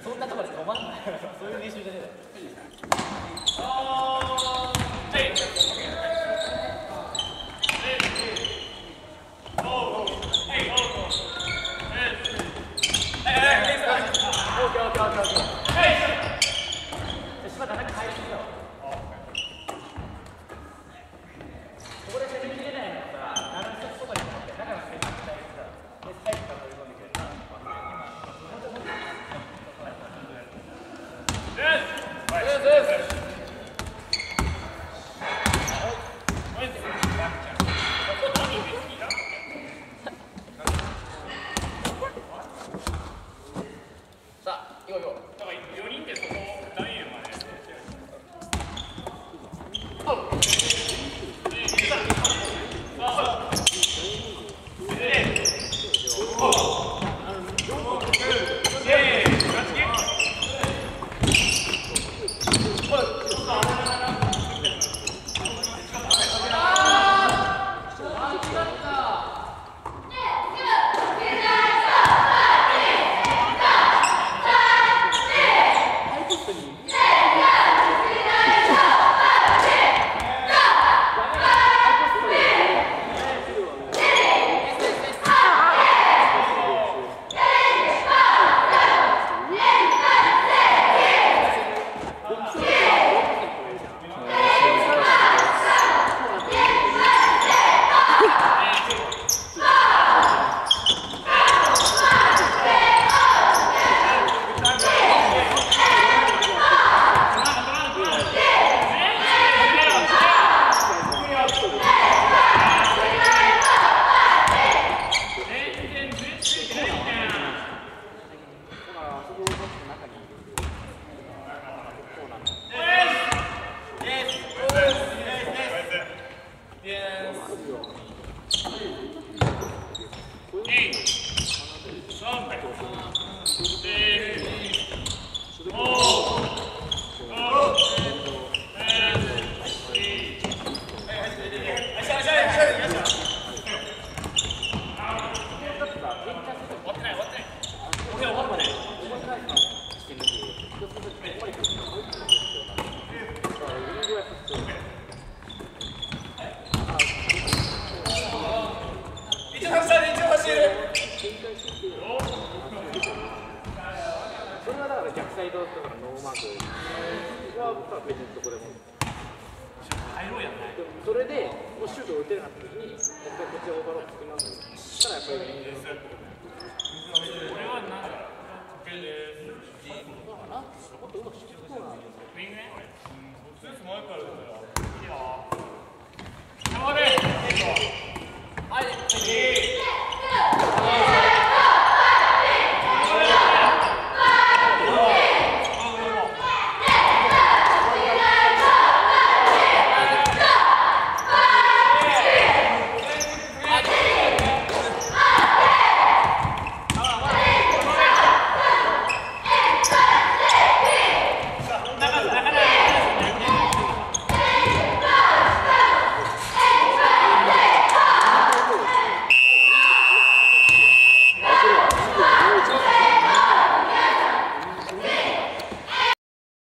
そんなところで止まんない。そういう練習じゃねえだろ。それはだから逆サイドとかノーマークは僕は別にどこでも入ろうやんね。それでもうシュートを打てなかった時にもう一回こっちでオーバーロップ作りますからやっぱり俺はなんだそうかなもっとうまくしてるそうなんですよ。ウィングねスーツ前から出たらいいよ。頑張れはい